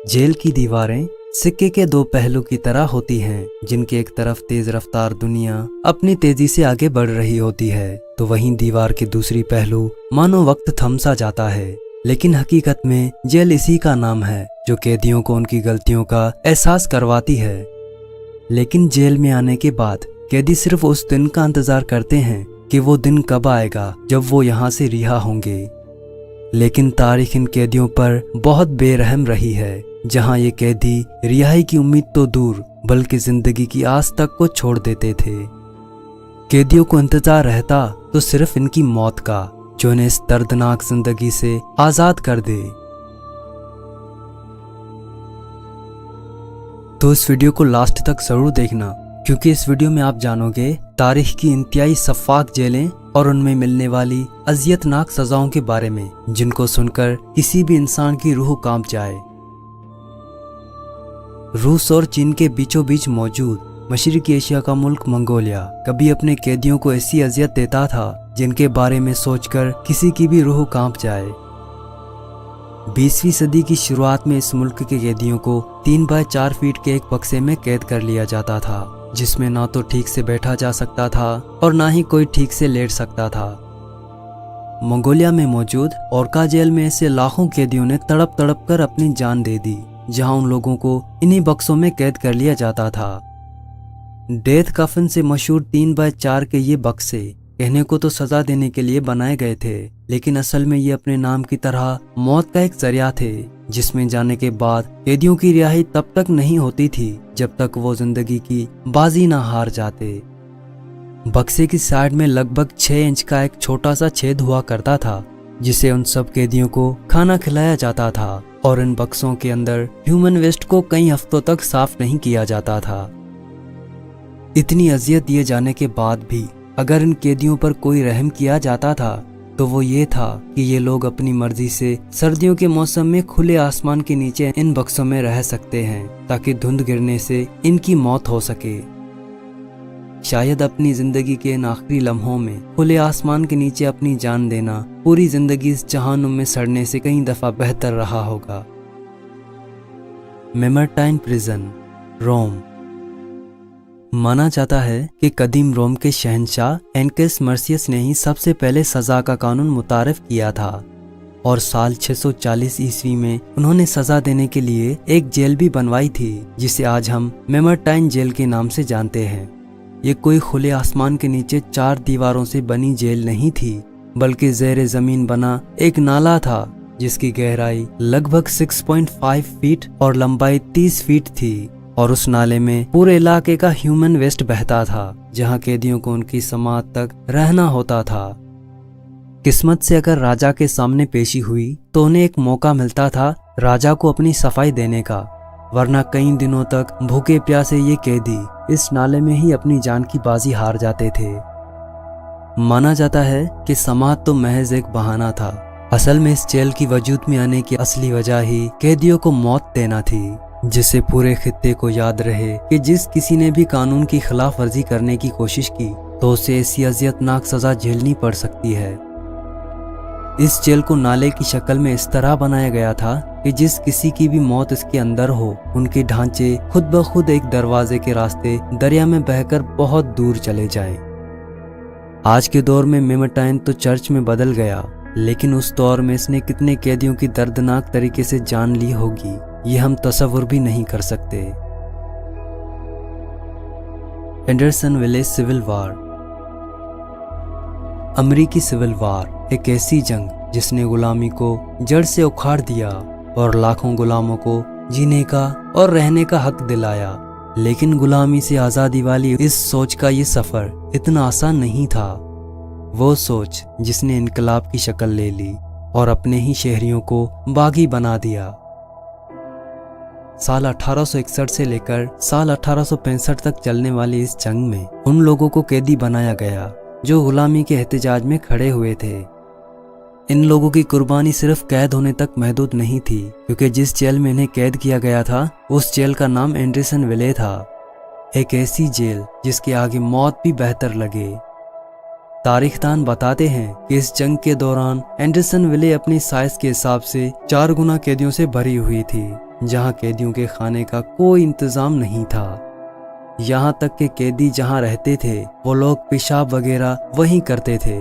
Jail की दीवारें सिक्के के दो पहलू की तरह होती हैं, जिनके एक तरफ तेज रफ्तार दुनिया अपनी तेजी से आगे बढ़ रही होती है, तो वहीं दीवार के दूसरी पहलू मानो वक्त थम सा जाता है। लेकिन हकीकत में जेल इसी का नाम है जो कैदियों को उनकी गलतियों का एहसास करवाती है। लेकिन जेल में आने के बाद कैदी सिर्फ उस दिन का इंतजार करते हैं कि वो दिन कब आएगा जब वो यहाँ से रिहा होंगे। लेकिन तारीख इन कैदियों पर बहुत बेरहम रही है, जहाँ ये कैदी रिहाई की उम्मीद तो दूर बल्कि जिंदगी की आस तक को छोड़ देते थे। कैदियों को इंतजार रहता तो सिर्फ इनकी मौत का, जो इन्हें इस दर्दनाक जिंदगी से आजाद कर दे। तो इस वीडियो को लास्ट तक जरूर देखना, क्योंकि इस वीडियो में आप जानोगे तारीख की इंतहाई शफाक जेलें और उनमें मिलने वाली अजियतनाक सजाओं के बारे में, जिनको सुनकर किसी भी इंसान की रूह कांप जाए। रूस और चीन के बीचों बीच मौजूद मशरिकी एशिया का मुल्क मंगोलिया कभी अपने कैदियों को ऐसी अजियत देता था जिनके बारे में सोचकर किसी की भी रूह कांप जाए। 20वीं सदी की शुरुआत में इस मुल्क के कैदियों को 3 बाय 4 फीट के एक बक्से में कैद कर लिया जाता था, जिसमें ना तो ठीक से बैठा जा सकता था और ना ही कोई ठीक से लेट सकता था। मंगोलिया में मौजूद ओरका जेल में ऐसे लाखों कैदियों ने तड़प तड़प कर अपनी जान दे दी, जहां उन लोगों को इन्हीं बक्सों में कैद कर लिया जाता था। डेथ कफन से मशहूर 3 बाय 4 के ये बक्से कहने को तो सजा देने के लिए बनाए गए थे, लेकिन असल में ये अपने नाम की तरह मौत का एक जरिया थे, जिसमें जाने के बाद कैदियों की रिहाई तब तक नहीं होती थी जब तक वो जिंदगी की बाजी ना हार जाते। बक्से की साइड में लगभग 6 इंच का एक छोटा सा छेद हुआ करता था, जिसे उन सब कैदियों को खाना खिलाया जाता था, और इन बक्सों के अंदर ह्यूमन वेस्ट को कई हफ्तों तक साफ नहीं किया जाता था। इतनी अजियत दिए जाने के बाद भी अगर इन कैदियों पर कोई रहम किया जाता था तो वो ये था कि ये लोग अपनी मर्जी से सर्दियों के मौसम में खुले आसमान के नीचे इन बक्सों में रह सकते हैं, ताकि धुंध गिरने से इनकी मौत हो सके। शायद अपनी जिंदगी के इन आखिरी लम्हों में खुले आसमान के नीचे अपनी जान देना पूरी जिंदगी इस जहानुम में सड़ने से कई दफा बेहतर रहा होगा। मेमरटाइन प्रिजन, रोम। माना जाता है कि कदीम रोम के शहंशाह एनकेस मर्सियस ने ही सबसे पहले सजा का कानून मुतारिफ किया था, और साल 640 ईस्वी में उन्होंने सजा देने के लिए एक जेल भी बनवाई थी, जिसे आज हम मेमरटाइन जेल के नाम से जानते हैं। ये कोई खुले आसमान के नीचे 4 दीवारों से बनी जेल नहीं थी, बल्कि ज़ेरे जमीन बना एक नाला था, जिसकी गहराई लगभग 6.5 फीट और लंबाई 30 फीट थी, और उस नाले में पूरे इलाके का ह्यूमन वेस्ट बहता था, जहां कैदियों को उनकी समाअत तक रहना होता था। किस्मत से अगर राजा के सामने पेशी हुई तो उन्हें एक मौका मिलता था राजा को अपनी सफाई देने का, वरना कई दिनों तक भूखे प्यासे ये कैदी इस नाले में ही अपनी जान की बाजी हार जाते थे। माना जाता है कि समाअत तो महज एक बहाना था, असल में इस जेल की वजूद में आने की असली वजह ही कैदियों को मौत देना थी, जिससे पूरे खित्ते को याद रहे कि जिस किसी ने भी कानून की खिलाफ वर्जी करने की कोशिश की तो उसे ऐसी अजियतनाक सजा झेलनी पड़ सकती है। इस जेल को नाले की शक्ल में इस तरह बनाया गया था कि जिस किसी की भी मौत इसके अंदर हो, उनके ढांचे खुद ब खुद एक दरवाजे के रास्ते दरिया में बहकर बहुत दूर चले जाएं। आज के दौर में मेमरटाइन तो चर्च में बदल गया, लेकिन उस दौर में इसने कितने कैदियों की दर्दनाक तरीके से जान ली होगी, ये हम तसव्वुर भी नहीं कर सकते। Anderson village civil war. अमरीकी सिविल वार एक ऐसी जंग जिसने गुलामी को जड़ से उखाड़ दिया और लाखों गुलामों को जीने का और रहने का हक दिलाया। लेकिन गुलामी से आज़ादी वाली इस सोच का ये सफ़र इतना आसान नहीं था। वो सोच जिसने इनकलाब की शक्ल ले ली और अपने ही शहरियों को बागी बना दिया। साल 1861 से लेकर साल 1865 तक चलने वाली इस जंग में उन लोगों को कैदी बनाया गया जो गुलामी के एहतजाज में खड़े हुए थे। इन लोगों की कुर्बानी सिर्फ कैद होने तक महदूद नहीं थी, क्योंकि जिस जेल में इन्हें कैद किया गया था उस जेल का नाम एंडरसन विले था, एक ऐसी जेल जिसके आगे मौत भी बेहतर लगे। तारीखदान बताते हैं कि इस जंग के दौरान एंडरसनविले अपनी साइज के हिसाब से 4 गुना कैदियों से भरी हुई थी, जहां कैदियों के खाने का कोई इंतजाम नहीं था। यहाँ तक कि कैदी जहाँ रहते थे वो लोग पेशाब वगैरह वहीं करते थे।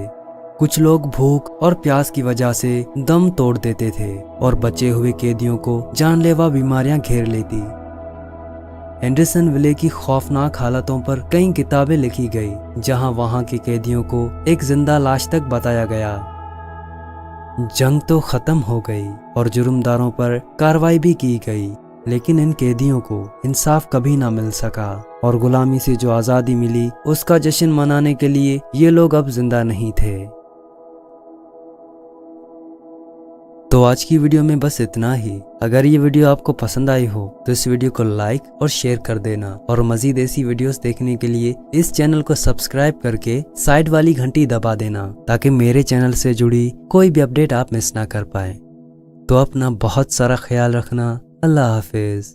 कुछ लोग भूख और प्यास की वजह से दम तोड़ देते थे और बचे हुए कैदियों को जानलेवा बीमारियां घेर लेती। एंडरसनविले की खौफनाक हालतों पर कई किताबें लिखी गई, जहां वहां के कैदियों को एक जिंदा लाश तक बताया गया। जंग तो खत्म हो गई और जुर्मदारों पर कार्रवाई भी की गई, लेकिन इन कैदियों को इंसाफ कभी ना मिल सका और गुलामी से जो आज़ादी मिली उसका जश्न मनाने के लिए ये लोग अब जिंदा नहीं थे। तो आज की वीडियो में बस इतना ही। अगर ये वीडियो आपको पसंद आई हो तो इस वीडियो को लाइक और शेयर कर देना और मजीद ऐसी वीडियोस देखने के लिए इस चैनल को सब्सक्राइब करके साइड वाली घंटी दबा देना, ताकि मेरे चैनल से जुड़ी कोई भी अपडेट आप मिस ना कर पाए। तो अपना बहुत सारा ख्याल रखना। अल्लाह हाफिज।